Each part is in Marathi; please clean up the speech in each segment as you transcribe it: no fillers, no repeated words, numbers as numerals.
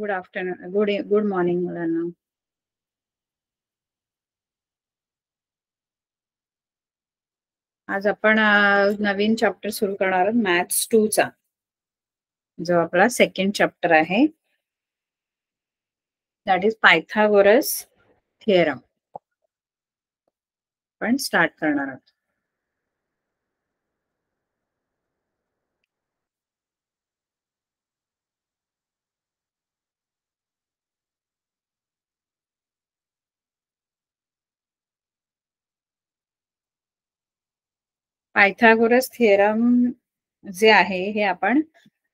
गुड आफ्टरनून, गुड मॉर्निंग मुलांना. आज आपण नवीन चॅप्टर सुरू करणार आहोत मॅथ्स 2 चा, जो आपला सेकंड चॅप्टर आहे. That is Pythagoras theorem. आपण स्टार्ट करणार आहोत. पायथागोरस थिअरम जे आहे हे आपण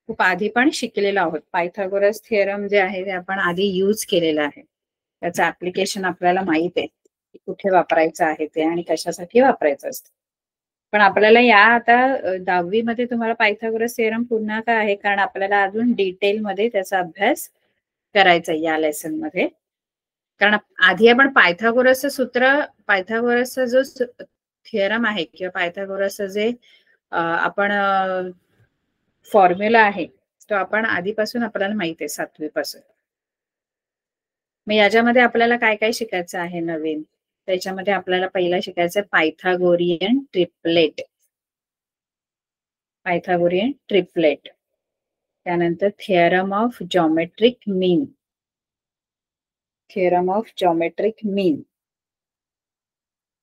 खूप आधी पण शिकलेलो आहोत. पायथागोरस थिअरम जे आहे ते आपण आधी यूज केलेलं आहे. त्याचं ऍप्लिकेशन आपल्याला माहित आहे की कुठे वापरायचं आहे ते आणि कशासाठी वापरायचं असतं. पण आपल्याला या आता 10वी मध्ये तुम्हाला पायथागोरस थिअरम पुन्हा काय आहे, कारण आपल्याला अजून डिटेल मध्ये त्याचा अभ्यास करायचा या लेसन मध्ये. कारण आधी आपण पायथागोरसचं सूत्र, पायथागोरसचा जो थिअरम आहे किंवा पायथागोरसचं जे आपण फॉर्म्युला आहे तो आपण आधीपासून आपल्याला माहिती आहे 7वी पासून. मग याच्यामध्ये आपल्याला काय काय शिकायचं आहे नवीन, त्याच्यामध्ये आपल्याला पहिला शिकायचं पायथागोरियन ट्रिपलेट. पायथागोरियन ट्रिपलेट, त्यानंतर theorem of geometric mean. Theorem of geometric mean,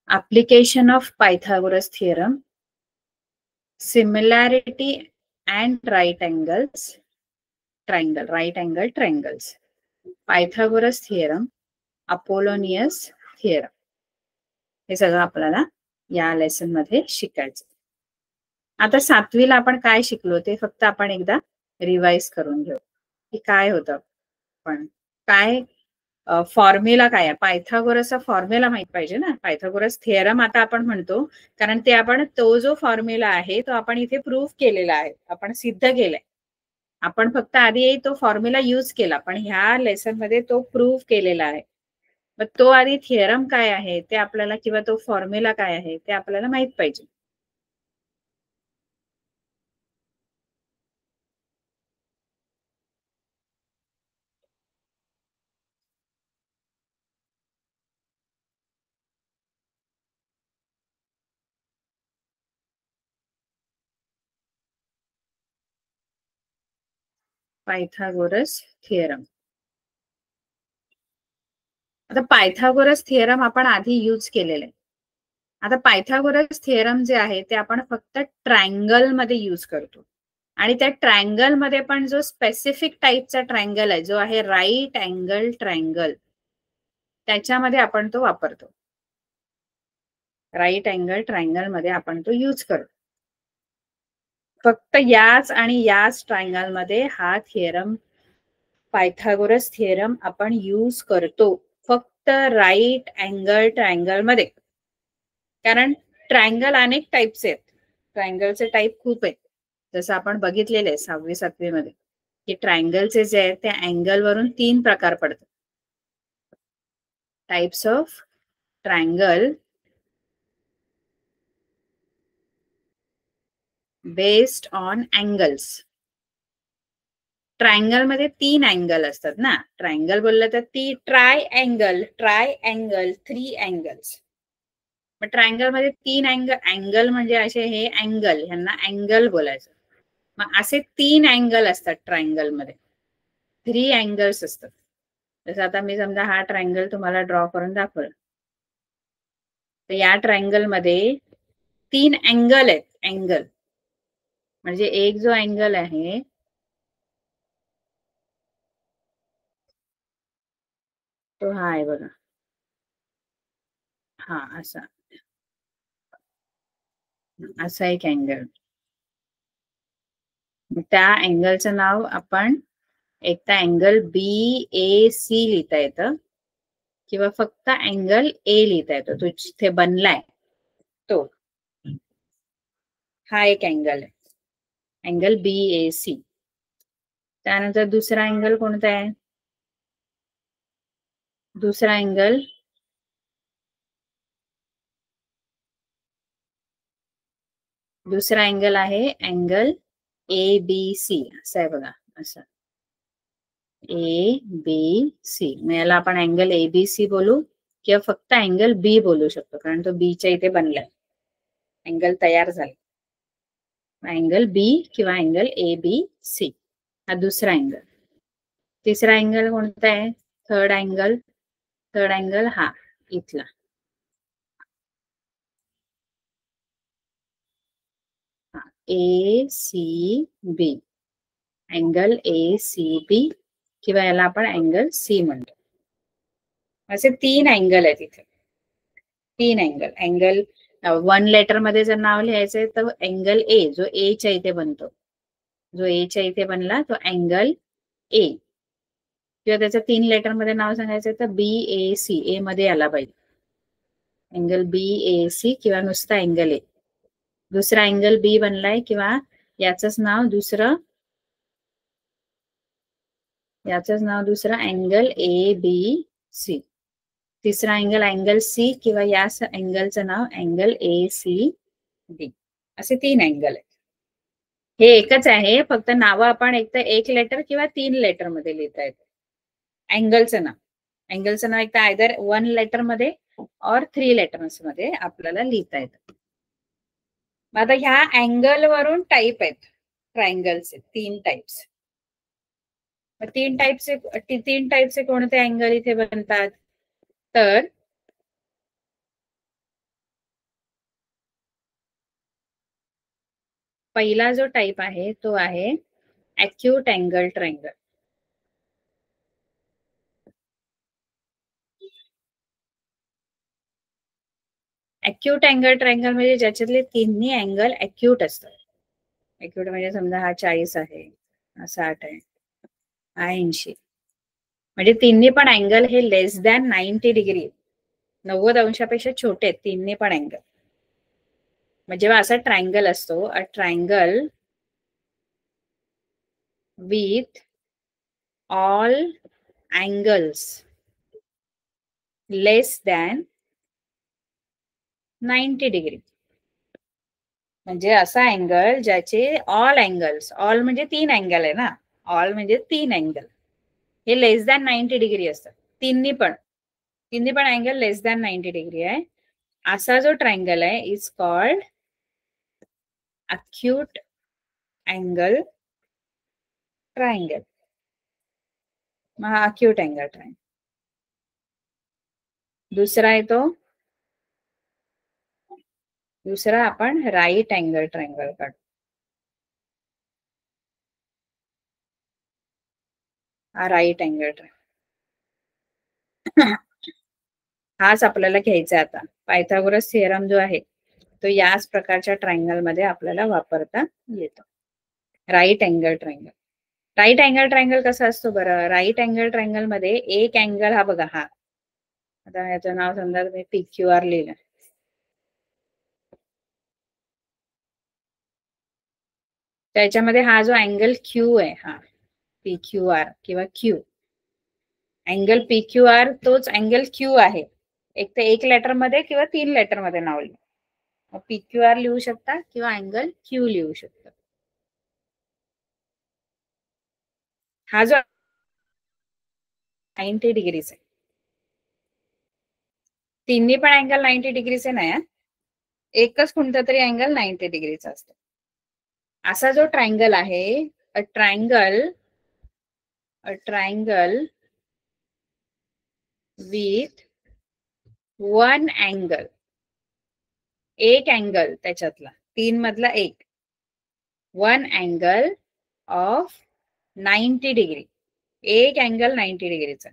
application of Pythagoras theorem, similarity and right angles, right angle triangles, Pythagoras theorem, Apollonius theorem. हे सगळं आपल्याला या लेसन मध्ये शिकायचं. आता 7वीला आपण काय शिकलो ते फक्त आपण एकदा रिवाइज करून घेऊ की काय होतं. पण काय फॉर्म्युला काय आहे, पायथागोरसचा फॉर्म्युला माहित पाहिजे ना. पायथागोरस थिअरम आता आपण म्हणतो कारण ते आपण तो जो फॉर्म्युला आहे तो आपण इथे प्रूव्ह केलेला आहे, आपण सिद्ध केलाय. आपण फक्त आधी तो फॉर्म्युला यूज केला, पण ह्या लेसन मध्ये तो प्रूव्ह केलेला आहे. मग तो आधी थिअरम काय आहे ते आपल्याला, किंवा तो फॉर्म्युला काय आहे ते आपल्याला माहित पाहिजे. Pythagoras theorem. आता पायथागोरस थिअरम आपण आधी यूज केलेले. आता पायथागोरस थिअरम जे आहे ते आपण फक्त ट्रायंगल मध्ये यूज करतो. आणि त्या ट्रायंगल मध्ये पण जो स्पेसिफिक टाईपचा ट्रायंगल आहे, जो आहे राईट अँगल ट्रायंगल, त्याच्यामध्ये आपण तो वापरतो. राईट अँगल ट्रायंगल मध्ये आपण तो यूज करतो. फक्त याच आणि याच ट्रायंगल मध्ये हा थिअरम, पायथागोरस थिअरम आपण यूज करतो, फक्त राईट अँगल ट्रायंगल मध्ये. कारण ट्रायंगल अनेक टाईपचे आहेत, ट्रायंगलचे टाईप खूप आहेत. जसं आपण बघितलेलं आहे 6वी 7वी मध्ये की ट्रायंगलचे जे आहेत ते अँगल वरून 3 प्रकार पडतात. Types of triangle based on angles. Triangle मध्ये 3 अँगल असतात ना. ट्रायंगल बोललं तर ट्राय अँगल, 3 अँगल्स. मग ट्रायंगल मध्ये 3 अँगल म्हणजे असे हे अँगल, ह्यांना अँगल बोलायचं. मग असे 3 अँगल असतात ट्रायंगल मध्ये, 3 अँगल्स असतात. जसं आता मी समजा हा ट्रायंगल तुम्हाला ड्रॉ करून दाखवला, तर या ट्रायंगल मध्ये 3 अँगल आहेत. अँगल म्हणजे एक जो अँगल आहे तो हा आहे बघा, हा असा असा एक अँगल. त्या अँगलचं नाव आपण एक तर अँगल BAC लिहिता येतं, किंवा फक्त अँगल A लिहिता येतो. तो जिथे बनलाय तो, हा एक अँगल आहे, अँगल BAC. त्यानंतर दुसरा अँगल कोणता आहे? दुसरा अँगल आहे अँगल ABC, असं आहे बघा, असं. ए बी सी, मग याला आपण अँगल एबीसी बोलू किंवा फक्त अँगल बी बोलू शकतो, कारण तो बीच्या इथे बनलाय, अँगल तयार झाला. अँगल बी किंवा अँगल ए बी सी, हा दुसरा अँगल. तिसरा अँगल कोणता आहे? Third angle. थर्ड अँगल हा इथला. A C B, angle A C B किंवा याला आपण अँगल सी म्हणतो. असे 3 अँगल आहेत इथे. 3 अँगल. अँगल 1 लेटर मध्ये जर नाव लिहायचंय तर अँगल ए, जो ए च्या इथे बनतो, जो ए च्या इथे बनला तो अँगल ए. किंवा त्याचं 3 लेटर मध्ये नाव सांगायचं तर बी ए सी, ए मध्ये आला पाहिजे, अँगल बी ए सी किंवा नुसता अँगल ए. दुसरा अँगल बी बनलाय किंवा याचंच नाव दुसरं, अँगल ए बी सी. तिसरा अँगल सी किंवा या अँगलचं नाव अँगल ए सी डी. असे 3 अँगल आहेत. हे एकच आहे, फक्त नावं आपण एक तर 1 लेटर किंवा 3 लेटर मध्ये लिहिता येतं. अँगलचं नाव एक तर आयदर 1 लेटर मध्ये और 3 लेटर्स मध्ये आपल्याला लिहिता येतं. आता ह्या अँगल वरून टाईप आहेत ट्रायंगलचे, 3 टाइप्स. 3 टाइपचे कोणते अँगल इथे बनतात? तर पहिला जो टाइप आहे तो आहे acute angle triangle. Acute angle triangle म्हणजे ज्याच्यातले तिन्ही अँगल अॅक्यूट असतात. अॅक्यूट म्हणजे समजा हा 40 आहे, हा 60 आहे, हा 80, म्हणजे तिन्ही पण अँगल हे लेस दॅन 90 डिग्री, 90 अंशापेक्षा छोटे आहेत तिन्ही पण अँगल. म्हणजे जेव्हा असा ट्रायंगल असतो, अ triangle with all angles less than 90 degree, म्हणजे असा अँगल ज्याचे ऑल अँगल्स, ऑल म्हणजे 3 अँगल आहे ना, ऑल म्हणजे 3 अँगल हे लेस दॅन 90 डिग्री असतात. तिन्ही पण अँगल लेस दॅन 90 डिग्री आहे, असा जो ट्रायंगल आहे is called acute angle triangle. मग हा अक्यूट अँगल ट्रायंगल. दुसरा येतो, दुसरा आपण राईट अँगल ट्रायंगल काढू. हा राईट अँगल ट्रायंगल, हाच आपल्याला घ्यायचा आता. पायथागोरस थिअरम जो आहे तो याच प्रकारच्या ट्रायंगल मध्ये आपल्याला वापरता येतो. Right angle triangle. Right angle triangle कसा असतो बरं? राईट अँगल ट्रायंगल मध्ये एक अँगल हा बघा, हा आता याचं नाव समजा तुम्ही PQR लिहिलं, त्याच्यामध्ये हा जो अँगल क्यू आहे, हा PQR किंवा क्यू, अँगल PQR तोच अँगल क्यू आहे. एक तर 1 लेटर मध्ये किंवा 3 लेटर मध्ये नाव लिहू, PQR लिहू शकता किंवा अँगल क्यू लिहू शकता. हा जो 90 डिग्रीच आहे, तिन्ही पण अँगल 90 डिग्रीचे नाही, एकच कोणता तरी अँगल 90 डिग्रीचा असतो. असा जो ट्रायंगल आहे, अ ट्रायंगल विथ 1 अँगल, एक अँगल त्याच्यातला 3 मधला एक, 1 अँगल ऑफ 90 डिग्री, एक अँगल 90 डिग्रीचा.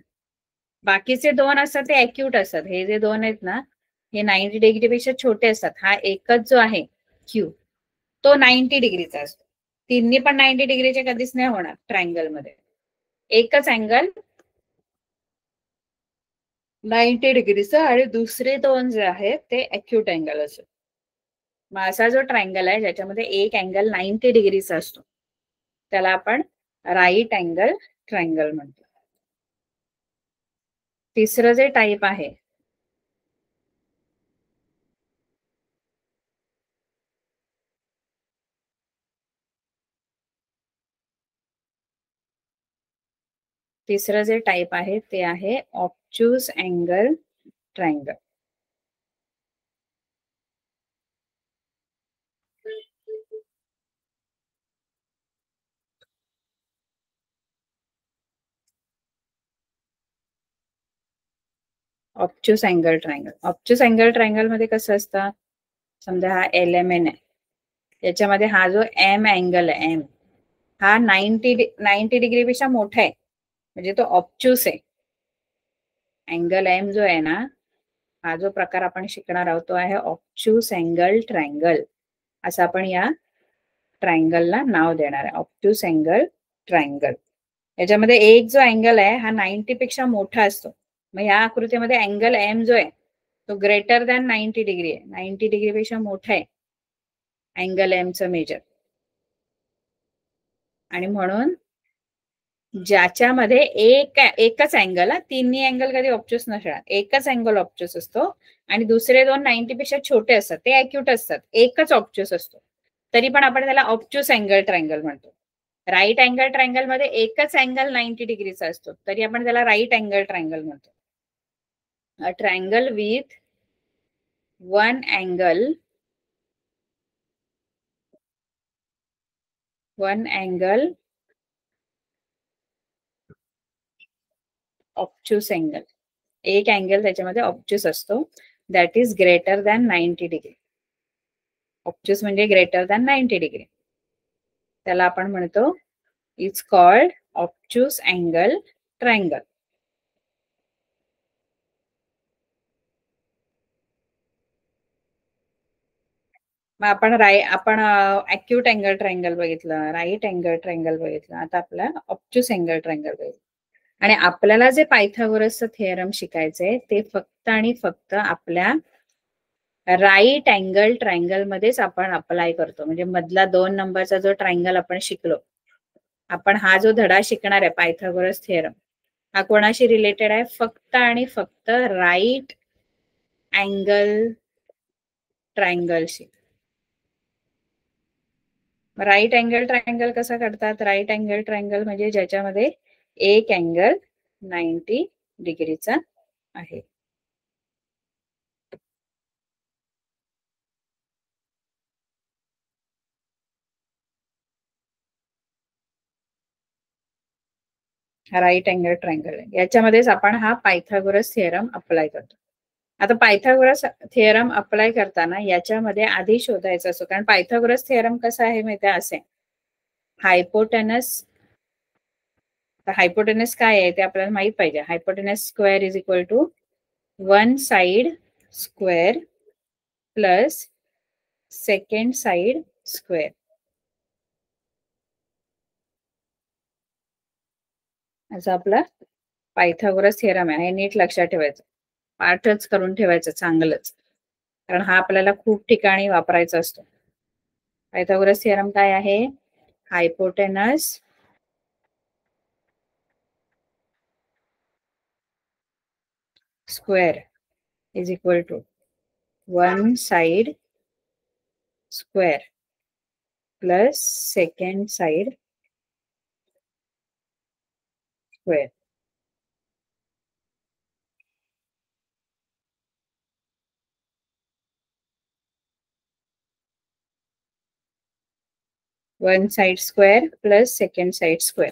बाकीचे 2 असतात ते अॅक्यूट असतात, हे जे 2 आहेत ना हे 90 डिग्री पेक्षा छोटे असतात. हा एकच जो आहे क्यू तो 90 डिग्रीचा असतो. तिन्ही पण 90 डिग्रीचे कधीच नाही होणार ट्रायंगल मध्ये, एकच अँगल 90 डिग्रीचा आणि दुसरे 2 जे आहेत ते अॅक्यूट अँगल असतात. मग असा जो ट्रायंगल आहे ज्याच्यामध्ये एक अँगल 90 डिग्रीचा असतो त्याला आपण राईट अँगल ट्रायंगल म्हणतो. तिसरं जे टाईप आहे तिसरं जे टाईप आहे ते आहे obtuse angle triangle. Obtuse angle triangle. Obtuse angle triangle मध्ये कसं असतं, समजा हा LMN आहे, याच्यामध्ये हा जो एम अँगल आहे, एम हा 90 डिग्री पेक्षा मोठा आहे, म्हणजे तो ऑब्च्युस आहे. अँगल एम जो आहे ना, हा जो प्रकार आपण शिकणार आहोत तो आहे ऑब्च्युस अँगल ट्रायंगल. असं आपण या ट्रायंगलला नाव देणार आहे, ऑब्ट्यूस अँगल ट्रायंगल. याच्यामध्ये एक जो अँगल आहे हा 90 पेक्षा मोठा असतो. मग या आकृतीमध्ये अँगल एम जो आहे तो ग्रेटर दॅन 90 डिग्री आहे, 90 डिग्री पेक्षा मोठा आहे अँगल एमचं मेजर. आणि म्हणून ज्याच्यामध्ये एकच अँगल, तिन्ही अँगल कधी ऑब्च्युस नसणार, एकच अँगल ऑब्च्युस असतो आणि दुसरे दोन 90 पेक्षा छोटे असतात, ते अॅक्यूट असतात, एकच ऑब्च्युस असतो, तरी पण आपण त्याला ऑब्च्युस अँगल ट्रायंगल म्हणतो. राईट अँगल ट्रायंगल मध्ये एकच अँगल 90 डिग्रीचा असतो, तरी आपण त्याला राईट अँगल ट्रायंगल म्हणतो. A triangle with one angle obtuse angle, एक अँगल त्याच्यामध्ये ऑब्च्युस असतो, that is greater than 90 degree. Obtuse म्हणजे ग्रेटर दॅन 90 डिग्री, त्याला आपण म्हणतो it's called obtuse angle triangle. मग आपण अॅक्यूट अँगल ट्रायंगल बघितलं, राईट अँगल ट्रायंगल बघितलं, आता आपला ऑब्च्युस अँगल ट्रायंगल बघितलं. आणि आपल्याला जे पायथागोरसचं थिअरम शिकायचंय ते फक्त आणि फक्त आपल्या राईट अँगल ट्रायंगल मध्येच आपण अप्लाय करतो. म्हणजे मधला 2 नंबरचा जो ट्रायंगल आपण शिकलो, आपण हा जो धडा शिकणार आहे पायथागोरस थिअरम, हा कोणाशी रिलेटेड आहे, फक्त आणि फक्त राईट अँगल ट्रायंगलशी. राईट अँगल ट्रायंगल कसा करतात, राईट अँगल ट्रायंगल म्हणजे ज्याच्यामध्ये एक अँगल 90 डिग्रीचा आहे. राईट अँगल ट्रायंगल आहे, याच्यामध्येच आपण हा पायथागोरस थिअरम अप्लाय करतो. आता पायथागोरस थिअरम अप्लाय करताना याच्यामध्ये आधी शोधायचं असतो, कारण पायथागोरस थिअरम कसा आहे माहिती आहे, असे हायपोटेनस. हायपोटेनस काय आहे ते आपल्याला माहित पाहिजे. Hypotenuse square is equal to one side square plus second side square. असं आपला पायथागोरस थिअरम आहे, हे नीट लक्षात ठेवायचं, पाठच करून ठेवायचं चांगलंच, कारण हा आपल्याला खूप ठिकाणी वापरायचा असतो. पायथागोरस थिअरम काय आहे, hypotenuse square is equal to one side square plus second side square. One side square plus second side square.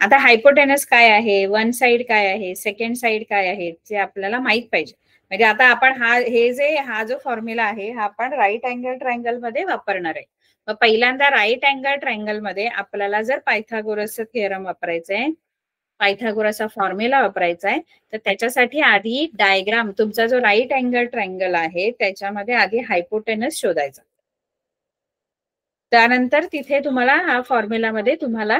आता हायपोटेनस काय आहे, वन साइड काय आहे, सेकंड साइड काय आहे, ते आपल्याला माहित पाहिजे. म्हणजे आता आपण हा जो फॉर्म्युला आहे हा आपण राईट अँगल ट्रायंगल मध्ये वापरणार आहे. मग पहिल्यांदा राईट अँगल ट्रायंगल मध्ये आपल्याला जर पायथागोरसचा थिअरम वापरायचा आहे, पायथागोरसचा फॉर्म्युला वापरायचा आहे, तर त्याच्यासाठी आधी डायग्राम, तुमचा जो राईट अँगल ट्रायंगल आहे त्याच्यामध्ये आधी हायपोटेनस शोधायचा, त्यानंतर तिथे तुम्हाला हा फॉर्म्युलामध्ये तुम्हाला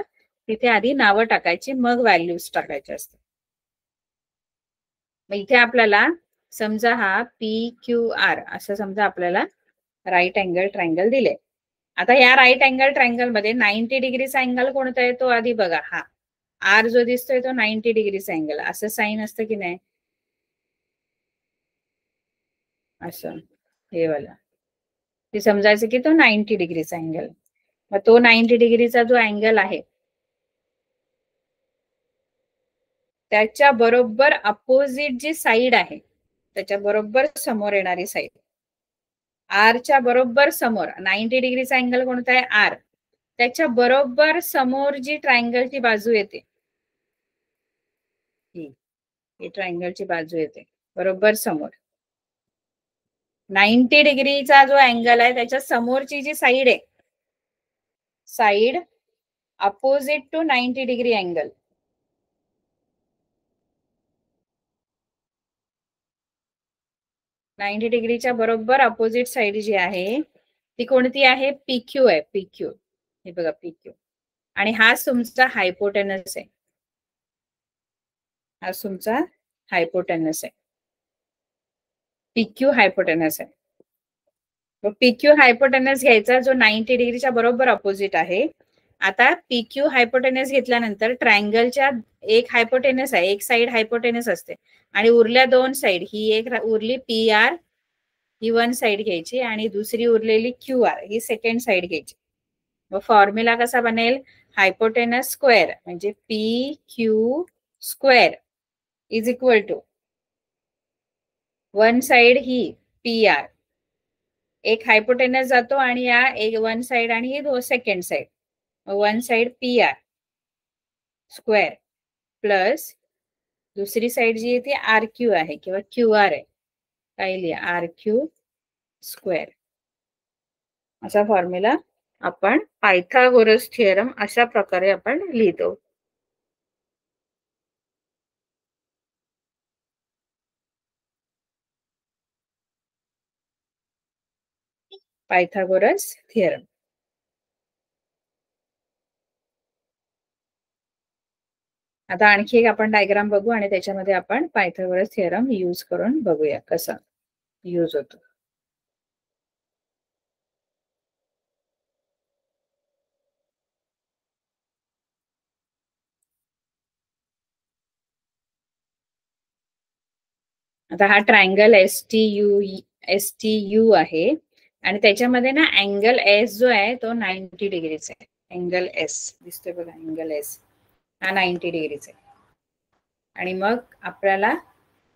तिथे आधी नावं टाकायची, मग व्हॅल्यूज टाकायचे असतात. मग इथे आपल्याला समजा हा PQR असं समजा आपल्याला राईट अँगल ट्रायंगल दिले. आता या राईट अँगल ट्रायंगल मध्ये 90 डिग्रीचा अँगल कोणता आहे तो आधी बघा. हा आर जो दिसतोय तो 90 डिग्रीचा अँगल, असं साइन असतं की नाही, असं हे वाला, ते समजायचं की तो 90 डिग्रीचा अँगल. मग तो 90 डिग्रीचा जो अँगल आहे त्याच्या बरोबर अपोजिट जी साईड आहे, त्याच्या बरोबर समोर येणारी साईड, आरच्या बरोबर समोर 90 डिग्रीचा अँगल कोणता आहे? आर. त्याच्या बरोबर समोर जी ट्रायंगलची बाजू येते, ही ट्रायंगलची बाजू येते बरोबर समोर, 90 डिग्रीचा जो अँगल आहे त्याच्या समोरची जी साईड आहे, side opposite to 90 degree angle, ninety डिग्रीच्या बरोबर अपोजिट साइड जी आहे ती कोणती आहे? पीक्यू आहे, पीक्यू. हे बघा पीक्यू. आणि हा तुमचा हायपोटेनस आहे, हा तुमचा हायपोटेनस आहे, पीक्यू हायपोटेनस आहे. पीक्यू हायपोटेनस घ्यायचा जो 90 डिग्रीच्या बरोबर अपोजिट आहे. आता पीक्यू हायपोटेनस घेतल्यानंतर ट्रायंगलच्या एक हायपोटेनस आहे, एक साइड हायपोटेनस असते आणि उरल्या दोन साइड, ही एक उरली पी आर, ही वन साइड घ्यायची आणि दुसरी उरलेली क्यू आर, ही सेकंड साइड घ्यायची. मग फॉर्म्युला कसा बनेल? हायपोटेनस स्क्वेअर म्हणजे P Q square is equal to one side ही पी आर, एक हायपोटेनस जातो आणि या एक वन साइड आणि ही दो second side, one side P R square plus दुसरी साइड जी आहे ती आर क्यू आहे किंवा क्यू आर आहे, काय लिहा? R Q square. असा फॉर्म्युला आपण पायथागोरस थिअरम अशा प्रकारे आपण लिहितो. Pythagoras theorem. आता आणखी एक आपण डायग्राम बघू आणि त्याच्यामध्ये आपण पायथागोरस थिअरम यूज करून बघूया कसा यूज होतो. आता हा ट्रायंगल एस टी यू आहे आणि त्याच्यामध्ये ना अँगल एस जो आहे तो 90 डिग्रीचा आहे. अँगल एस दिसतोय बघा, अँगल एस हा 90 डिग्रीचा आहे. आणि मग आपल्याला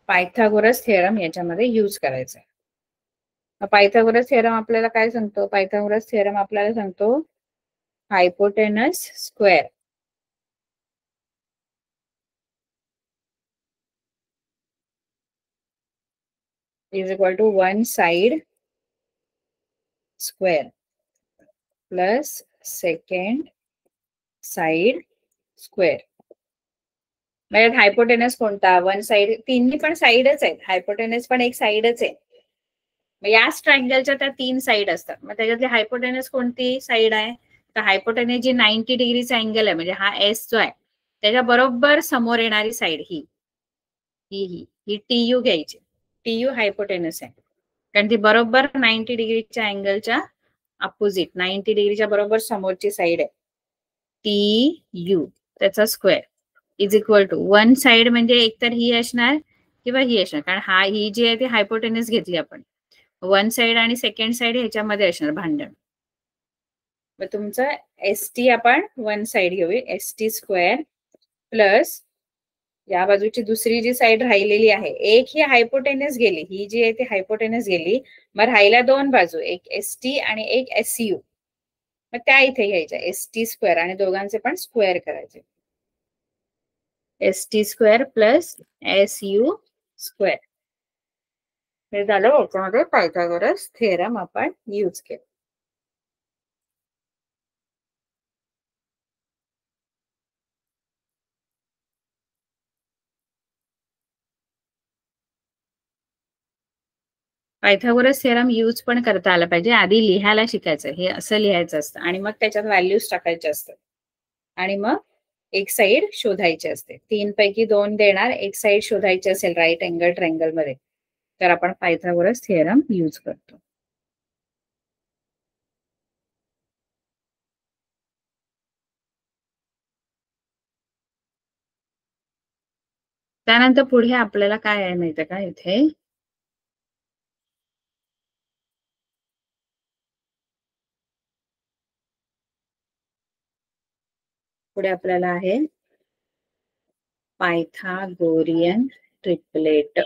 पायथागोरस थिअरम याच्यामध्ये यूज करायचा आहे. पायथागोरस थिअरम आपल्याला काय सांगतो? पायथागोरस थिअरम आपल्याला सांगतो hypotenuse square is equal to one side square plus second side square. म्हणजे हायपोटेनस कोणता? वन साइड, तिन्ही पण साइडच आहेत, हायपोटेनस पण एक साइडच आहे. मग याच ट्रायंगलच्या त्या तीन साइड असतात, मग त्याच्यातली हायपोटेनस कोणती साइड आहे? तर हायपोटेनस जी 90 डिग्रीचा अँगल आहे, म्हणजे हा एस जो आहे त्याच्या बरोबर समोर येणारी साइड ही ही ही ही टी यू घ्यायची. टी यू हायपोटेनस आहे कारण ती बरोबर 90 डिग्रीच्या अँगलच्या अपोजिट 90 डिग्रीच्या बरोबर समोरची साइड आहे. टी यू त्याचा square is equal to one side म्हणजे एकतर ही असणार किंवा ही असणार, कारण हा ही जी आहे ती हायपोटेनस घेतली आपण, वन साइड आणि सेकंड साइड ह्याच्यामध्ये असणार भांडण. मग तुमचं एस टी आपण वन साइड घेऊया, एस टी स्क्वेअर प्लस या बाजूची दुसरी जी साइड राहिलेली आहे, एक ही हायपोटेनस गेली, ही जी आहे ती हायपोटेनस गेली, मग राहिल्या दोन बाजू, एक एस टी आणि एक एस यू. मग त्या इथे घ्यायच्या एस टी स्क्वेअर आणि दोघांचे पण स्क्वेअर करायचे, S T square plus S U square. हे झालं याच्यामध्ये पायथागोरस थिअरम आपण यूज केलं. पायथागोरस थिअरम यूज पण करता आला पाहिजे. आधी लिहायला शिकायचं, हे असं लिहायचं असतं आणि मग त्याच्यात व्हॅल्यूज टाकायचे असतात आणि मग एक साइड शोधायची असते. तीन पैकी दोन देणार, एक साइड शोधायची असेल राईट अँगल ट्रायंगल मध्ये, तर आपण पायथागोरस थिअरम यूज करतो. त्यानंतर पुढे आपल्याला काय आहे माहितीये का? इथे पुढे आपल्याला आहे पायथागोरियन ट्रिपलेट.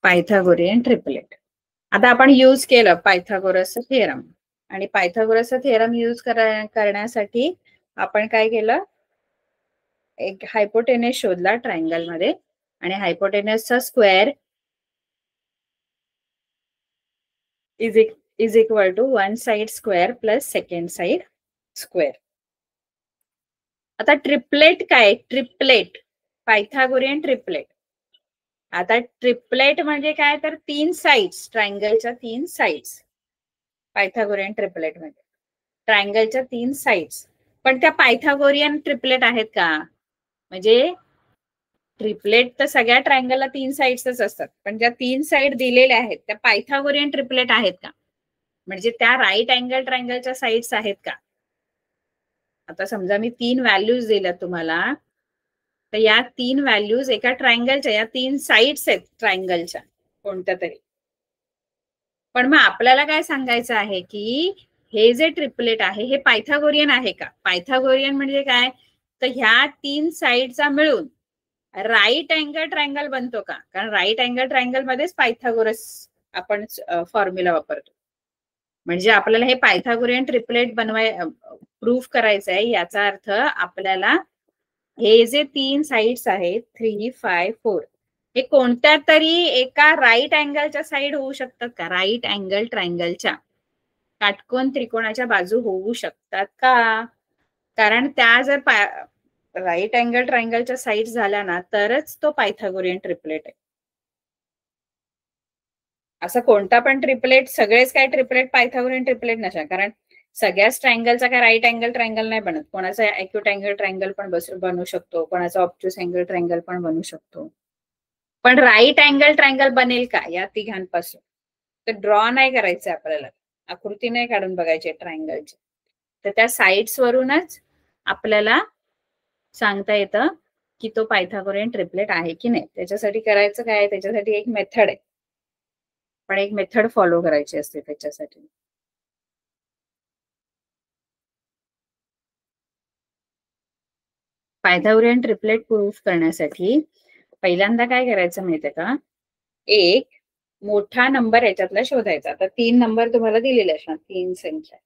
Pythagorean triplet. आता आपण यूज केलं पायथागोरस थेरम, आणि पायथागोरस थेरम यूज करण्यासाठी आपण काय केलं, एक हायपोटेनस शोधला ट्रायंगल मध्ये, आणि हायपोटेनसचा square is equal to one side square plus second side square. आता ट्रिपलेट काय, ट्रिपलेट पायथागोरियन ट्रिपलेट. आता ट्रिपलेट म्हणजे काय, तर 3 साइड्स, ट्रायंगलच्या 3 साइड्स. पायथागोरियन ट्रिपलेट म्हणजे ट्रायंगलच्या 3 साइड्स. पण त्या पायथागोरियन ट्रिपलेट आहेत का, म्हणजे ट्रिपलेट तर सगळ्या ट्रायंगलला 3 साइड्सच असतात, पण ज्या 3 साइड दिलेल्या आहेत त्या पायथागोरियन ट्रिपलेट आहेत का, म्हणजे त्या राईट अँगल ट्रायंगलच्या साइड्स आहेत का. आता समजा मी 3 व्हॅल्यूज दिल्या तुम्हाला, तर या 3 व्हॅल्यूज एका ट्रायंगलच्या, या 3 साइड्स आहेत ट्रायंगलच्या कोणत्या तरी. पण मग आपल्याला काय सांगायचं आहे की हे जे ट्रिपलेट आहे हे पायथागोरियन आहे का. पायथागोरियन म्हणजे काय, तर ह्या 3 साइडचा मिळून राईट अँगल ट्रायंगल बनतो का, कारण राईट अँगल ट्रायंगल मध्येच पायथागोरस आपण फॉर्म्युला वापरतो. म्हणजे आपल्याला हे पायथागोरियन ट्रिपलेट प्रूफ करायचं आहे, याचा अर्थ आपल्याला हे जे 3 साइड्स आहेत 3, 5, 4 हे कोणत्या तरी एका राईट अँगलच्या साइड होऊ शकतात का, राईट अँगल ट्रायंगलच्या काटकोन त्रिकोणाच्या बाजू होऊ शकतात का. कारण त्या जर राईट अँगल ट्रायंगलच्या साइड झाल्या ना, तरच तो पायथागोरियन ट्रिपलेट आहे. असं कोणता पण ट्रिपलेट, सगळेच काय ट्रिपलेट पायथागोरियन ट्रिपलेट नसतात, कारण सगळ्याच ट्रायंगलचा काय राईट अँगल ट्रायंगल नाही बनत. कोणाचा ॲक्यूट अँगल ट्रायंगल पण बनू शकतो, कोणाचा ऑब्ट्यूस अँगल ट्रायंगल पण बनू शकतो. पण राईट अँगल ट्रायंगल बनेल का या तिघांपासून, तर ड्रॉ नाही करायचं आपल्याला, आकृती नाही काढून बघायची ट्रायंगलची, तर त्या साइड्स वरूनच आपल्याला सांगता येतं की तो पायथागोरियन ट्रिपलेट आहे की नाही. त्याच्यासाठी करायचं काय, त्याच्यासाठी एक मेथड आहे, पण एक मेथड फॉलो करायची असते त्याच्यासाठी. पायथागोरियन ट्रिपलेट प्रूफ करण्यासाठी पहिल्यांदा काय करायचं माहितीये का, एक मोठा नंबर याच्यातला शोधायचा. तर 3 नंबर तुम्हाला दिलेले असणार, 3 संख्या,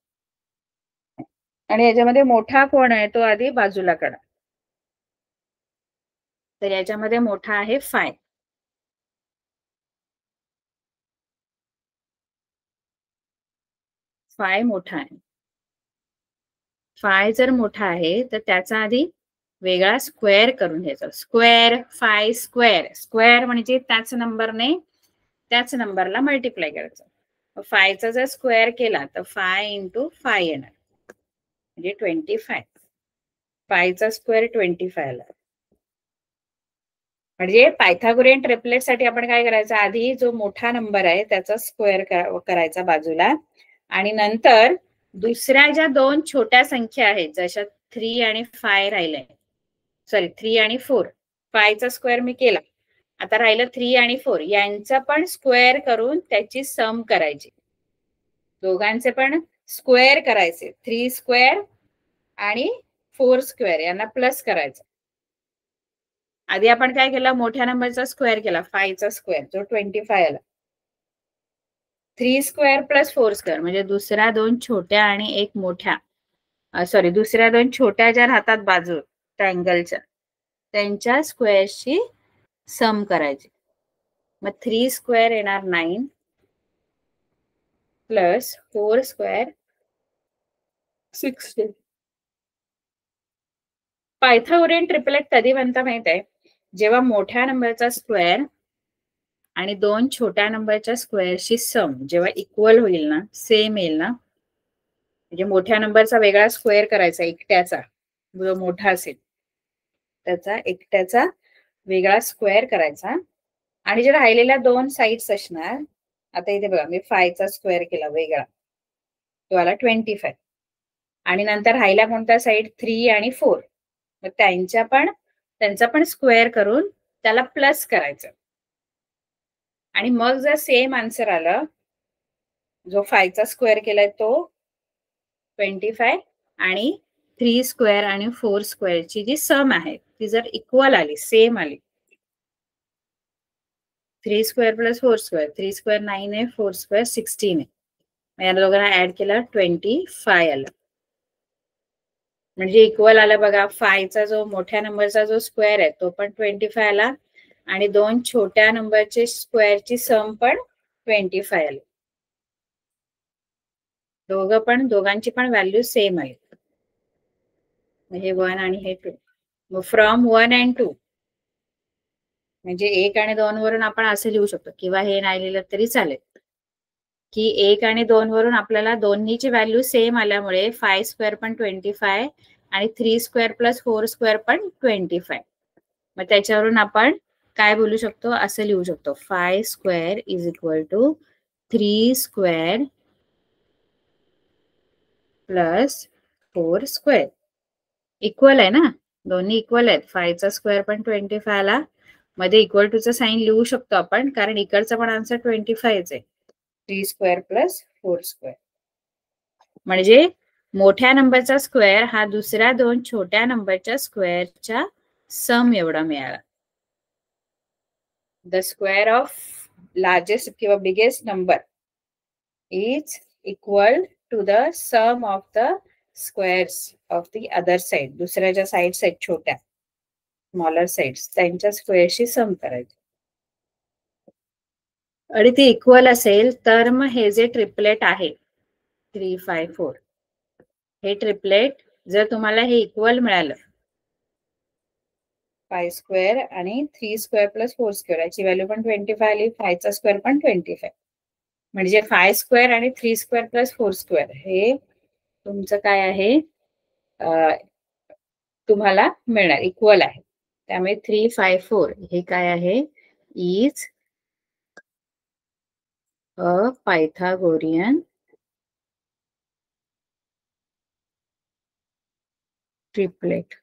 आणि याच्यामध्ये मोठा कोण आहे तो आधी बाजूला काढा. तर याच्यामध्ये मोठा आहे 5. 5 मोठा आहे. 5 जर मोठा आहे तर त्याचा आधी वेगळा स्क्वेअर करून घ्यायचा. स्क्वेअर 5 स्क्वेअर, स्क्वेअर म्हणजे त्याच नंबरला मल्टिप्लाय करायचं. 5 चा जर स्क्वेअर केला तर 5 इंटू 5 येणार, म्हणजे 25. 5 चा स्क्वेअर 25 आला. म्हणजे पायथागोरियन ट्रिपलेट साठी आपण काय करायचं, आधी जो मोठा नंबर आहे त्याचा स्क्वेअर करायचा बाजूला, आणि नंतर दुसऱ्या ज्या 2 छोट्या संख्या आहेत, जशा 3 आणि 5 राहिले, सॉरी 3 आणि 4, 5 चा स्क्वेअर मी केला, आता राहिलं 3 आणि 4, यांचा पण स्क्वेअर करून त्याची सम करायची. दोघांचे पण स्क्वेअर करायचे, 3 स्क्वेअर आणि 4 स्क्वेअर यांना प्लस करायचं. आधी आपण काय केलं, मोठ्या नंबरचा स्क्वेअर केला, 5 चा स्क्वेअर जो 25 आला. 3 स्क्वेअर प्लस 4 स्क्वेअर म्हणजे दुसऱ्या 2 छोट्या आणि एक मोठ्या, सॉरी दुसऱ्या 2 छोट्या ज्या राहतात बाजू ट्रायंगलच्या, त्यांच्या स्क्वेअरशी सम करायची. मग 3 स्क्वेअर येणार 9 प्लस 4 स्क्वेअर 16. पायथागोरियन ट्रिपलेट कधी बनता माहित आहे, जेव्हा मोठ्या नंबरचा स्क्वेअर आणि 2 छोट्या नंबरच्या स्क्वेअरशी सम जेव्हा इक्वल होईल ना, सेम येईल ना, म्हणजे मोठ्या नंबरचा वेगळा स्क्वेअर करायचा, एकट्याचा जो मोठा असेल त्याचा एकट्याचा वेगळा स्क्वेअर करायचा, आणि जे राहिलेल्या 2 साइड्स असणार, आता इथे बघा मी 5 चा स्क्वेअर केला वेगळा, तो आला 25, आणि नंतर राहिला कोणता साइड 3 आणि 4, मग त्यांचा पण स्क्वेअर करून त्याला प्लस करायचं, आणि मग जर सेम आन्सर आलं जो 5 चा स्क्वेअर केलाय तो 25 आणि 3 स्क्वेअर आणि 4 स्क्वेअरची जी सम आहे ती जर इक्वल आली, सेम आली, 3 स्क्वेअर प्लस 4 स्क्वेअर, 3 स्क्वेअर 9 आहे, 4 स्क्वेअर 16 आहे, या दोघांना ऍड केला 25 आलं. म्हणजे इक्वल आला बघा. 5 चा जो मोठ्या नंबरचा जो स्क्वेअर आहे तो पण 25 आला आणि दोन छोट्या नंबरचे स्क्वेअरची सम पण 25 आली. दोघांची पण व्हॅल्यू सेम आहे. हे 1 आणि हे 2. मग फ्रॉम 1 अँड 2 म्हणजे 1 आणि 2 वरून आपण असं लिहू शकतो, किंवा हे नाही लिहिलं तरी चालेल, की 1 आणि 2 वरून आपल्याला दोन्हीची व्हॅल्यू सेम आल्यामुळे 5 स्क्वेअर पण 25 आणि 3 स्क्वेअर प्लस 4 स्क्वेअर पण 25. मग त्याच्यावरून आपण काय बोलू शकतो, असं लिहू शकतो, 5 square is equal to 3 square plus 4 square. Equal आहे ना, दोन्ही इक्वल आहेत. 5 चा स्क्वेअर पण 25 आला, मध्ये इक्वल टू चं साइन लिहू शकतो आपण, कारण इकडचा पण आन्सर 25 आहे. 3 स्क्वेअर प्लस 4 स्क्वेअर म्हणजे मोठ्या नंबरचा स्क्वेअर हा दुसऱ्या दोन छोट्या नंबरच्या स्क्वेअरच्या सम एवढा मिळाला. द स्क्वेअर ऑफ लार्जेस्ट किंवा biggest number is equal to the sum of the squares of the other side. दुसऱ्या ज्या साइड्स आहेत छोट्या, स्मॉलर साइड्स, त्यांच्या स्क्वेअरशी सम करायची. आणि ती इक्वल असेल तर मग हे जे ट्रिपलेट आहे 3, 5, 4, हे ट्रिपलेट जर तुम्हाला हे इक्वल मिळालं, 5 स्क्वेअर आणि 3 स्क्वेअर प्लस 4 स्क्वेअर, याची व्हॅल्यू पण 25 आली, 5 चा स्क्वेअर पण 25, म्हणजे 5 स्क्वेअर आणि 3 स्क्वेअर प्लस 4 स्क्वेअर हे तुमचं काय आहे, तुम्हाला मिळणार, इक्वल आहे. त्यामुळे 3, 5, 4 हे काय आहे, इज अ पायथागोरियन ट्रिपलेट.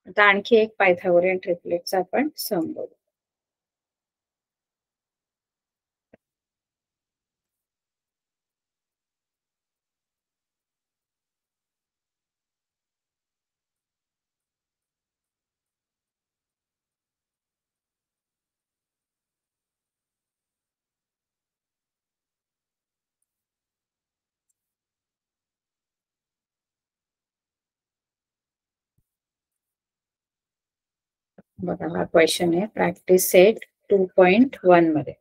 आता आणखी एक पायथागोरियन ट्रिपलेटचा आपण सम बघू. बघा, हा क्वेश्चन आहे प्रॅक्टिस सेट 2.1 मध्ये.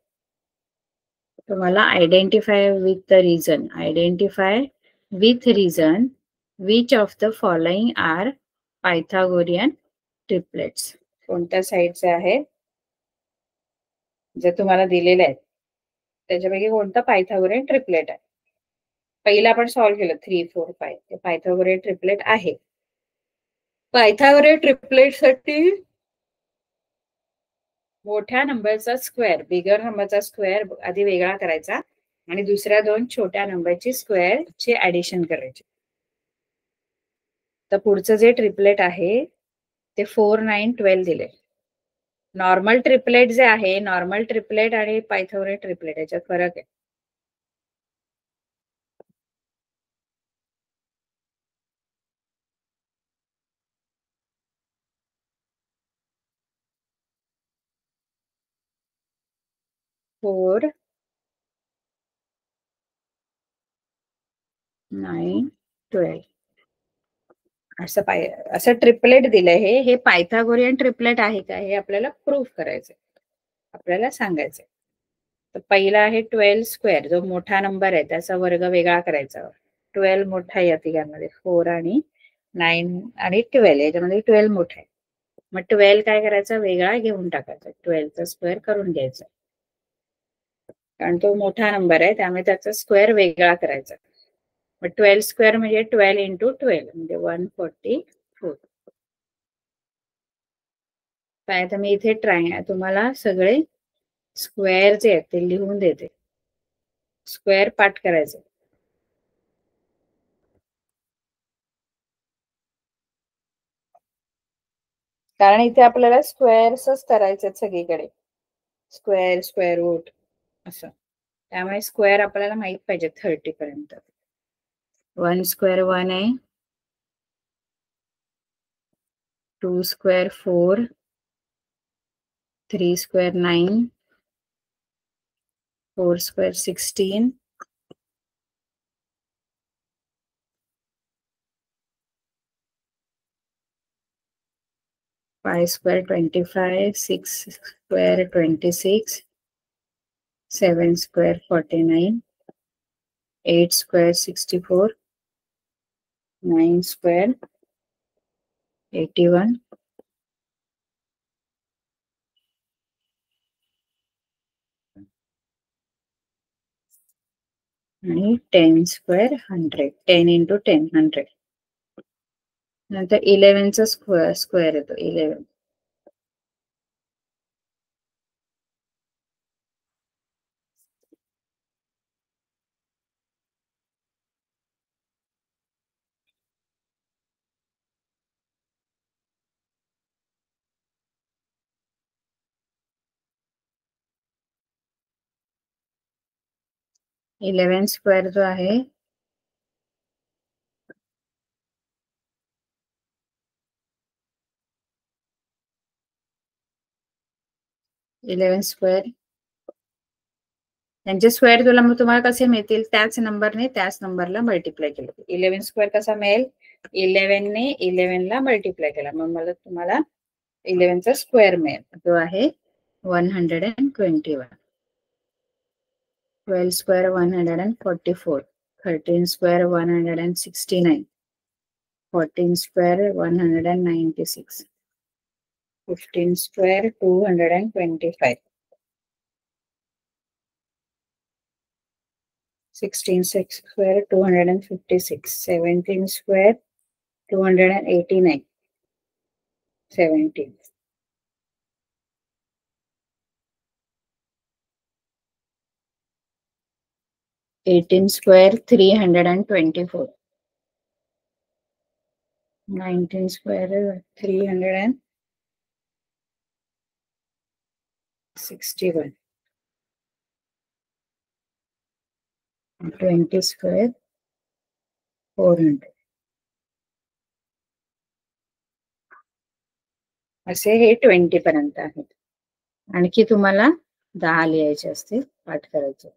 तुम्हाला identify with the reason, identify with reason which of the following are Pythagorean triplets. कोणत्या साईडचे आहेत, जे तुम्हाला दिलेले आहेत त्याच्यापैकी कोणता पायथागोरियन ट्रिपलेट आहे. पहिला आपण सॉल्व्ह केलं 3, 4, 5, ते पायथागोरियन ट्रिपलेट आहे. पायथागोरियन ट्रिपलेट साठी मोठ्या नंबरचा स्क्वेअर, बिगर नंबरचा स्क्वेअर आधी वेगळा करायचा आणि दुसऱ्या दोन छोट्या नंबरची स्क्वेअर चे ऍडिशन करायचे. तर पुढचं जे ट्रिपलेट आहे ते 4, 9, 12 दिले. नॉर्मल ट्रिपलेट जे आहे, नॉर्मल ट्रिपलेट आणि पायथागोरियन ट्रिपलेट याच्यात फरक आहे. फोर 9, 12 असं ट्रिपलेट दिलंय. हे पायथागोरियन ट्रिपलेट आहे का हे आपल्याला प्रूफ करायचंय, आपल्याला सांगायचंय. तर पहिला आहे 12 स्क्वेअर, जो मोठा नंबर आहे त्याचा वर्ग वेगळा करायचा. 12 मोठा आहे या तिघांमध्ये, 4 आणि 9 आणि 12 याच्यामध्ये 12 मोठा आहे. मग 12 काय करायचा, वेगळा घेऊन टाकायचा, 12 चा स्क्वेअर करून घ्यायचा, कारण तो मोठा नंबर आहे त्यामुळे त्याचा स्क्वेअर वेगळा करायचा. मग 12 स्क्वेअर म्हणजे 12 इंटू 12 म्हणजे 144. काय तर मी इथे तुम्हाला सगळे स्क्वेअर जे आहेत ते लिहून देते. स्क्वेअर पाठ करायचं. कारण इथे आपल्याला स्क्वेअर्सच करायचे सगळीकडे, स्क्वेअर, स्क्वेअर रूट असं. त्यामुळे स्क्वेअर आपल्याला माहित पाहिजे 30 पर्यंत. 1 स्क्वेअर 1 आहे, 2 square 4, 3 square 9, 4 square 16, 5 square 25, 6 square 26, 7 square 49, 8 square 64, 9 square 81, आणि 10 square 100, 10 into 10 100. नंतर 11 चा स्क्वेअर येतो 11. इलेवन स्क्वेअर जो आहे 11 स्क्वेअर, त्यांचे स्क्वेअर तुला मग तुम्हाला कसे मिळतील, त्याच नंबरने त्याच नंबरला मल्टिप्लाय केलं. 11 स्क्वेअर कसा मिळेल, 11 ने 11 ला मल्टिप्लाय केला, मग मला तुम्हाला 11 चा स्क्वेअर मिळेल, जो आहे 121. 12 square 144, 13 square 169, 14 square 196, 15 square 225, 16 square 256, 17 square 289, 17, 18 square 324, 19 square 361, 20 square 400. असे हे 20 पर्यंत आहेत. आणखी तुम्हाला 10 लिहायचे असतील, पाठ करायचे.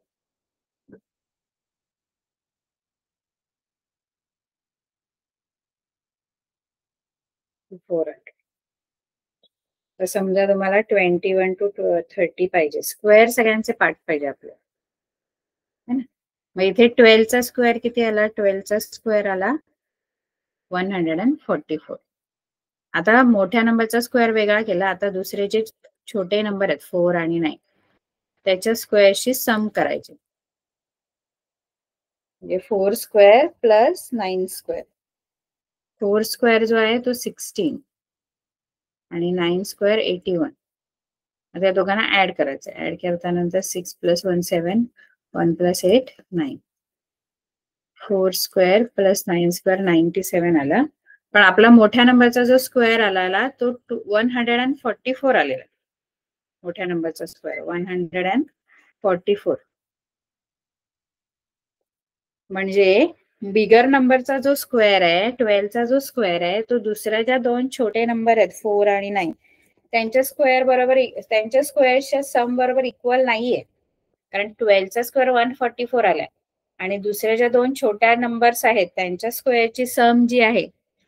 तर समजा तुम्हाला 21 to 30 पाहिजे, स्क्वेअर सगळ्यांचे पाठ पाहिजे आपल्याला, है ना. मग इथे 12 चा स्क्वेअर किती आला, 12 चा स्क्वेअर आला 144. आता मोठ्या नंबरचा स्क्वेअर वेगळा केला, आता दुसरे जे छोटे नंबर आहेत 4 आणि 9 त्याच्या स्क्वेअरशी सम करायचे. म्हणजे 4 स्क्वेअर प्लस 9 स्क्वेअर. 4 स्क्वेअर जो आहे तो 16 आणि 9 स्क्वेअर 81. आता या दोघांना ऍड करायचं. ऍड करतानंतर 6 plus 1 7, 1 plus 8 9. 4 square plus 9 square 97 आला. पण आपला मोठ्या नंबरचा जो स्क्वेअर आला तो 144 आलेला. मोठ्या नंबरचा स्क्वेअर 144. म्हणजे बिगर नंबरचा जो स्क्वेअर आहे 12 चा जो स्क्वेअर आहे तो दुसऱ्या ज्या दोन छोटे नंबर आहेत 4 आणि 9 त्यांच्या स्क्वेअर बरोबर, त्यांच्या स्क्वेअरच्या सम बरोबर इक्वल नाहीये. कारण 12 चा स्क्वेअर 144 आलाय आणि दुसऱ्या ज्या दोन छोट्या नंबर्स आहेत त्यांच्या स्क्वेअरची सम जी आहे,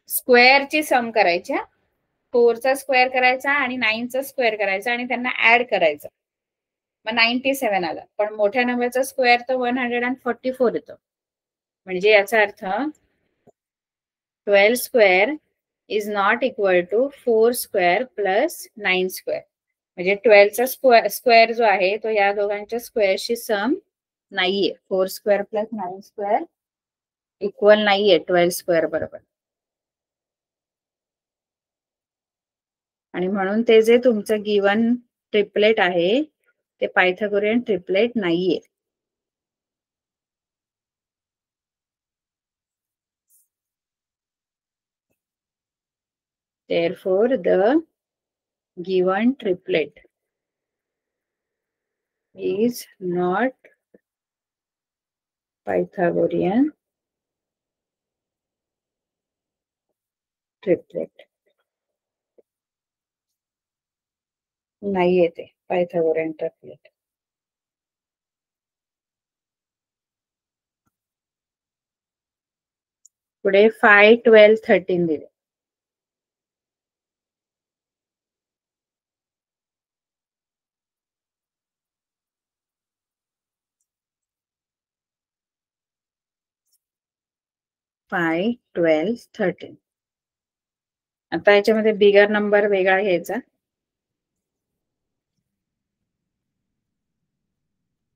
स्क्वेअरची सम करायची, 4 चा स्क्वेअर करायचा आणि 9 चा स्क्वेअर करायचा आणि त्यांना ऍड करायचं, मग 97 आला. पण मोठ्या नंबरचा स्क्वेअर तर 144 येतो. म्हणजे याचा अर्थ 12 square is not equal to 4 square plus 9 square. म्हणजे 12 चा स्क्वेअर जो आहे तो या दोघांच्या स्क्वेअरशी सम नाहीये. 4 स्क्वेअर प्लस 9 स्क्वेअर इक्वल नाहीये 12 स्क्वेअर बरोबर. आणि म्हणून ते जे तुमचं गिवन ट्रिपलेट आहे ते पायथागोरियन ट्रिपलेट नाहीये. Therefore, the given triplet is not Pythagorean triplet. नाही येते Pythagorean triplet. पुढे 5, 12, 13 दिले. फाय 12, 13. आता याच्यामध्ये बिगर नंबर वेगळा घ्यायचा,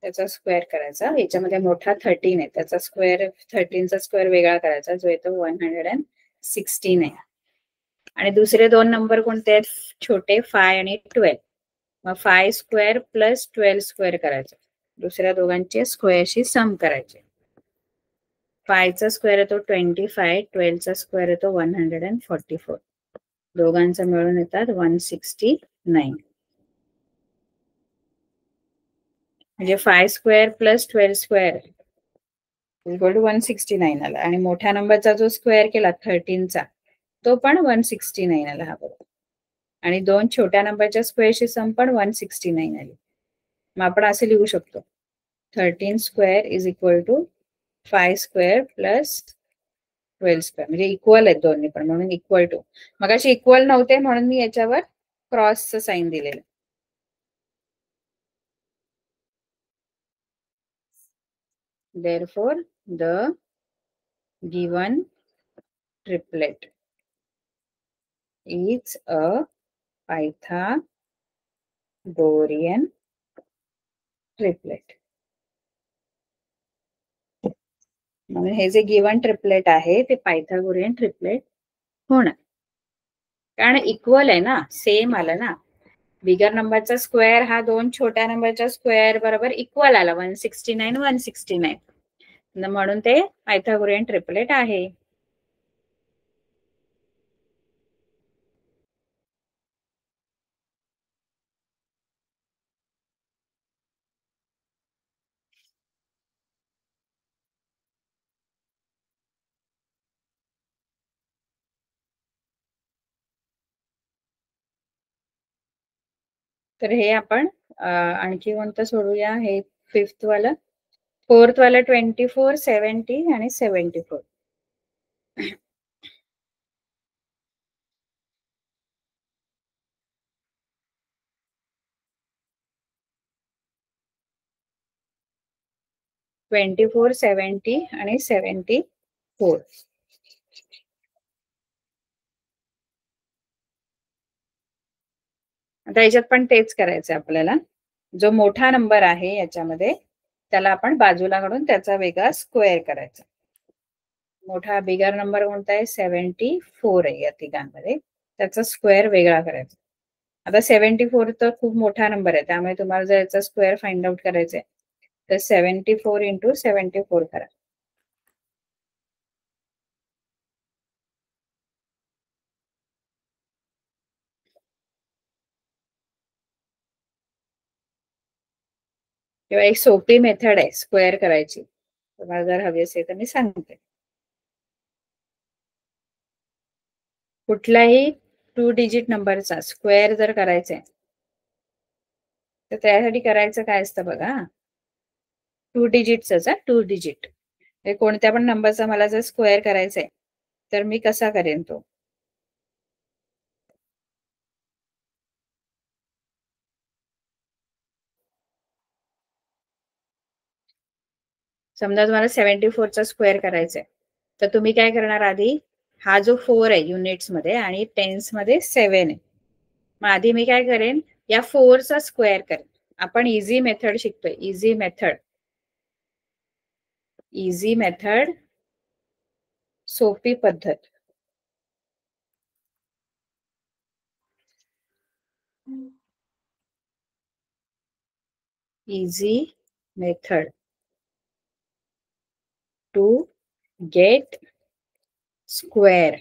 त्याचा स्क्वेअर करायचा. याच्यामध्ये मोठा 13 आहे, त्याचा स्क्वेअर 13चा स्क्वेअर वेगळा करायचा, जो येतो 116 आहे. आणि दुसरे दोन नंबर कोणते आहेत? छोटे 5 आणि 12. मग 5 स्क्वेअर प्लस 12 स्क्वेअर करायचं. दुसऱ्या दोघांचे स्क्वेअरशी सम करायचे. 5 चा स्क्वेअर येतो 25, 12 चा स्क्वेअर येतो 144. दोघांचा मिळून येतात 169. म्हणजे 5 square plus 12 square equal to 169 आला. आणि मोठ्या नंबरचा जो स्क्वेअर केला 13चा, तो पण 169 आला. हा बरोबर. आणि दोन छोट्या नंबरच्या स्क्वेअरची सम पण 169 आली. मग आपण असे लिहू शकतो, 13 square is equal to 5 square plus 12 square. म्हणजे इक्वल आहेत दोन्ही पण, म्हणून इक्वल टू. मग अशी इक्वल नव्हते म्हणून मी याच्यावर क्रॉसचं साइन दिलेलं. Therefore, the given triplet is a Pythagorean triplet. म्हणून हे जे गिवन ट्रिपलेट आहे ते पायथागोरियन ट्रिपलेट होणार. कारण इक्वल आहे ना, सेम आलं ना. बिगर नंबरचा स्क्वेअर हा दोन छोट्या नंबरच्या स्क्वेअर बरोबर इक्वल आला, 169, 169. म्हणून ते पायथागोरियन ट्रिपलेट आहे. तर हे आपण आणखी कोणतं सोडूया? हे 5th वाला. 4th वाला 24, 70 आणि 74. (24, 70 आणि 74). आता याच्यात पण तेच करायचं आपल्याला. जो मोठा नंबर आहे याच्यामध्ये त्याला आपण बाजूला काढून त्याचा वेगळा स्क्वेअर करायचा. मोठा बिगर नंबर कोणता आहे? 74 आहे या तिघांमध्ये, त्याचा स्क्वेअर वेगळा करायचा. आता 74 तर खूप मोठा नंबर आहे, त्यामुळे तुम्हाला जर याचा स्क्वेअर फाइंड आउट करायचा आहे तर 74 इंटू 74 करा. किंवा एक सोपी मेथड आहे स्क्वेअर करायची, तुम्हाला जर हवी असेल तर मी सांगते. कुठलाही 2 डिजिट नंबरचा स्क्वेअर जर करायचा आहे तर त्यासाठी करायचं काय असतं बघा. 2 डिजिटच 2 डिजिट कोणत्या पण नंबरचा मला जर स्क्वेअर करायचा आहे तर मी कसा करेन तो? समजा तुम्हाला 74 चा स्क्वेअर करायचा आहे तर तुम्ही काय करणार? आधी हा जो 4 आहे युनिट्स मध्ये आणि टेन्स मध्ये 7 आहे, मग आधी मी काय करेन? या 4 चा स्क्वेअर करेन. आपण इझी मेथड शिकतोय, इझी मेथड. इझी मेथड, सोपी पद्धत. Easy method to get square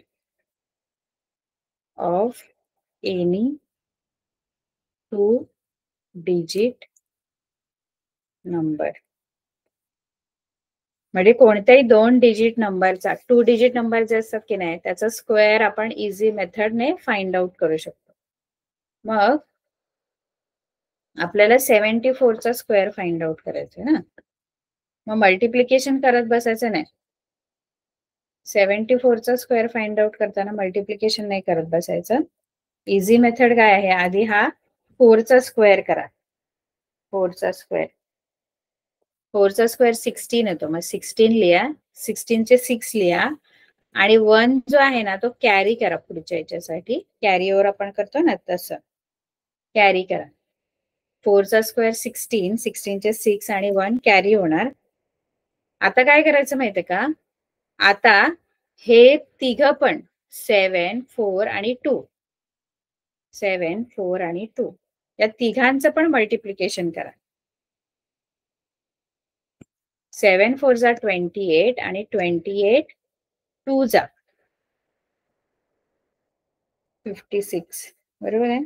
of any 2 digit number, म्हणजे कोणत्याही 2 डिजिट नंबरचा, 2 डिजिट नंबर जे असतात की नाही त्याचा स्क्वेअर आपण इझी मेथडने फाइंड आउट करू शकतो. मग आपल्याला 74 चा स्क्वेअर फाइंड आउट करायचा ना, मग मल्टिप्लिकेशन करत बसायचं नाही. 74 चा स्क्वेअर फाइंड आउट करताना मल्टिप्लिकेशन नाही करत बसायचं. इझी मेथड काय आहे, आधी हा 4 चा स्क्वेअर करा. 4 चा स्क्वेअर, 4 चा स्क्वेअर 16 येतो, मग 16 लिहा, 16 चे 6 लिहा आणि 1 जो आहे ना तो कॅरी करा पुढच्या याच्यासाठी. कॅरी ओव्हर आपण करतो ना तसं कॅरी करा. 4 चा स्क्वेअर 16, 16 चे 6 आणि 1 कॅरी होणार. आता काय करायचं माहितीये का, आता हे तिघ पण 7, 4 आणि 2, 7, 4 आणि 2 या तिघांचं पण मल्टिप्लिकेशन करा. 7 4 जा 28 आणि 28 2 जा 56, बरोबर आहे.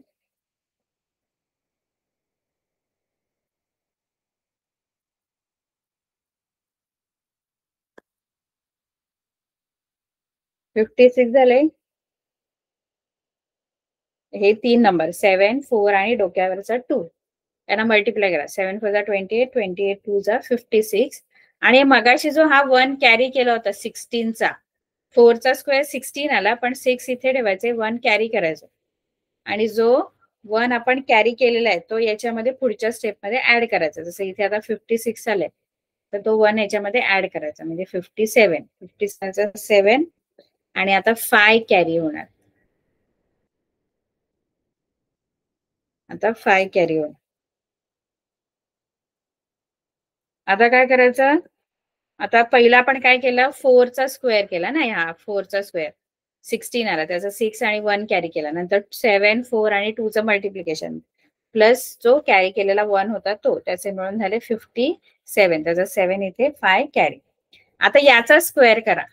$56 झाले. हे 3 नंबर 7, 4 आणि डोक्यावरचा 2 यांना मल्टिप्लाय करा. 7 4 जा 28, 28 2 जा 56 आणि मगाशी जो हा 1 कॅरी केला होता 16 चा, 4 चा स्क्वेअर 16 आला, पण 6 इथे ठेवायचे, 1 कॅरी करायचं आणि जो 1 आपण कॅरी केलेला आहे तो याच्यामध्ये पुढच्या स्टेपमध्ये ऍड करायचा. जसं इथे आता 56 आले तर तो 1 याच्यामध्ये ऍड करायचा, म्हणजे 57, 57 आणि आता 5 कॅरी होणार. आता 5 कॅरी होणार. आता काय करायचं, आता पहिला आपण काय केलं, 4 चा स्क्वेअर केला ना, हा 4 चा स्क्वेअर 16 आला, त्याचा 6 आणि 1 कॅरी केला, नंतर 7 4 आणि 2 चं मल्टिप्लिकेशन प्लस जो कॅरी केलेला 1 होता तो, त्याचे मिळून झाले 57, त्याचा 7 इथे 5 कॅरी. आता याचा स्क्वेअर करा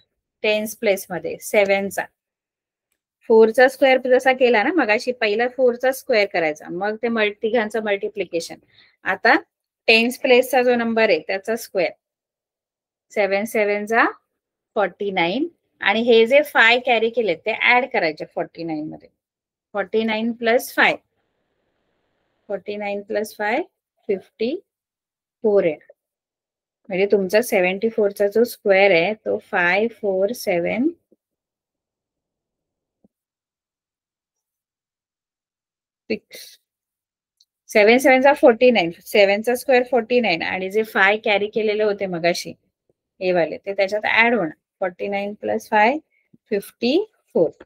टेन्स प्लेस मध्ये 7 चा. 4 चा स्क्वेअर जसा केला ना मगाशी, पहिला 4 चा स्क्वेअर करायचा, मग ते तिघांचं मल्टिप्लिकेशन. आता टेन्स प्लेसचा जो नंबर आहे त्याचा स्क्वेअर, 7 7 जा 49 आणि हे जे 5 कॅरी केले ते ऍड करायचे 49 मध्ये. 49 प्लस 5, 49 प्लस 5 54 आहे. म्हणजे तुमचा 74 चा जो स्क्वेअर आहे तो 547 6. 7 7 जा 49, 7 चा स्क्वेअर 49 आणि जे 5 कॅरी केलेले होते मगाशी हे वाले ते त्याच्यात ऍड होणार. 49 प्लस 5 54.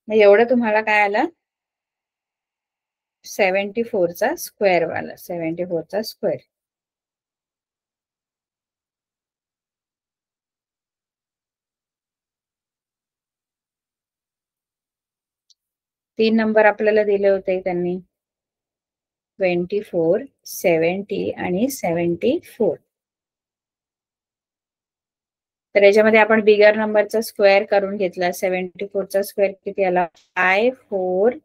मग एवढं तुम्हाला काय आलं, 74 चा स्क्वेअर वाला, 74 चा स्क्वेअर. तीन नंबर आपल्याला दिले होते त्यांनी, 24 70 आणि 74. तर याच्यामध्ये आपण बिगर नंबरचा स्क्वेअर करून घेतला. 74 चा स्क्वेअर किती आला, 5 4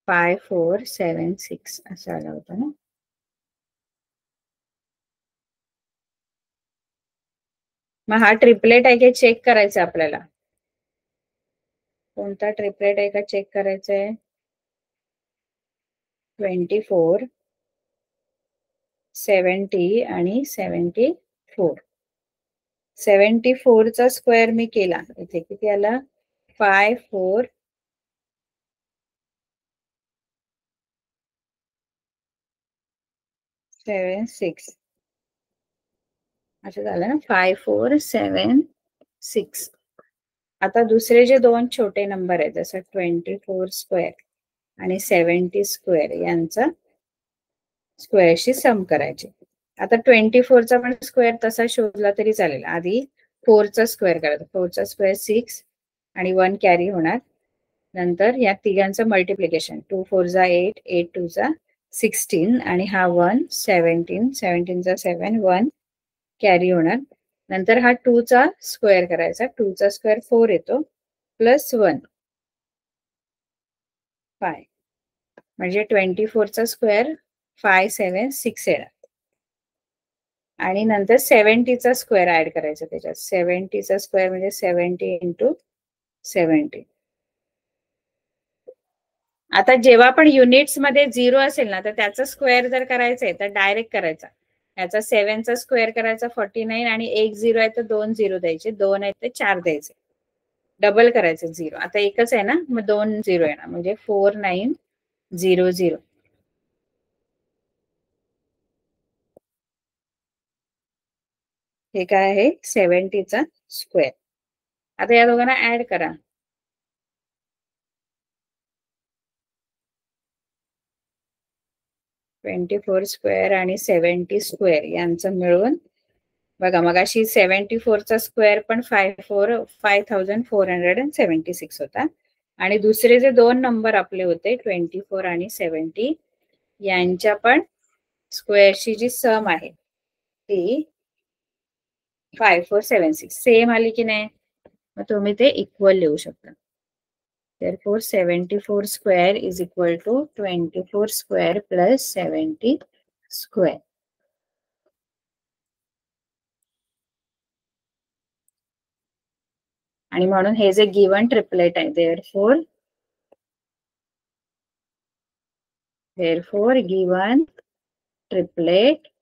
5476 असं आला होता ना. मग हा ट्रिपलेट आहे की चेक करायचं आपल्याला, कोणता ट्रिपलेट आहे का चेक करायचंय. 24 70 आणि 74. 74 चा स्क्वेअर मी केला, इथे किती आला, 54 7 6 असं झालं ना, 5 4 7 6. आता दुसरे जे दोन छोटे नंबर आहेत जसं 24 स्क्वेअर आणि 70 स्क्वेअर यांचा स्क्वेअरशी सम करायचे. आता 24 चा पण स्क्वेअर तसा शोधला तरी चालेल. आधी 4 चा स्क्वेअर करायचा. 4 चा स्क्वेअर 6 आणि 1 कॅरी होणार. नंतर या तिघांचं मल्टिप्लिकेशन 2 4 जा 8 8 2 जा 16 आणि हा 1 17 17 जा 7 1 कॅरी होणार. नंतर हा 2 चा स्क्वेअर करायचा. 2 चा स्क्वेअर 4 येतो प्लस 1 5 म्हणजे 24 चा स्क्वेअर 5 7 6 येणार. आणि नंतर 70 चा स्क्वेअर ऍड करायचा त्याच्यात. 70 चा स्क्वेअर म्हणजे 70 इंटू 70. आता जेव्हा पण युनिट्स मध्ये 0 असेल ना तर त्याचा स्क्वेअर जर करायचा आहे तर डायरेक्ट करायचा. याचा 7 चा स्क्वेअर करायचा 49 आणि 1 0 आहे तर 2 0 द्यायचे. 2 आहेत तर 4 द्यायचे. डबल करायचं 0. आता एकच आहे ना मग 2 0 येणार म्हणजे 4900. हे काय आहे 70 चा स्क्वेअर. आता या दोघांना ऍड करा. 24 स्क्वेअर आणि 70 स्क्वेअर यांचं मिळून बघा मगाशी 74 चा स्क्वेअर पण 5476 होता. आणि दुसरे जे दोन नंबर आपले होते 24 आणि 70 यांच्या पण स्क्वेअरची जी सम आहे ती 5476 सेम आली की नाही. मग तुम्ही ते इक्वल लिहू शकता. Therefore 74 square is equal to 24 square plus 70 square. आणि म्हणून हे जे गिवन ट्रिपलेट आहे therefore given triplet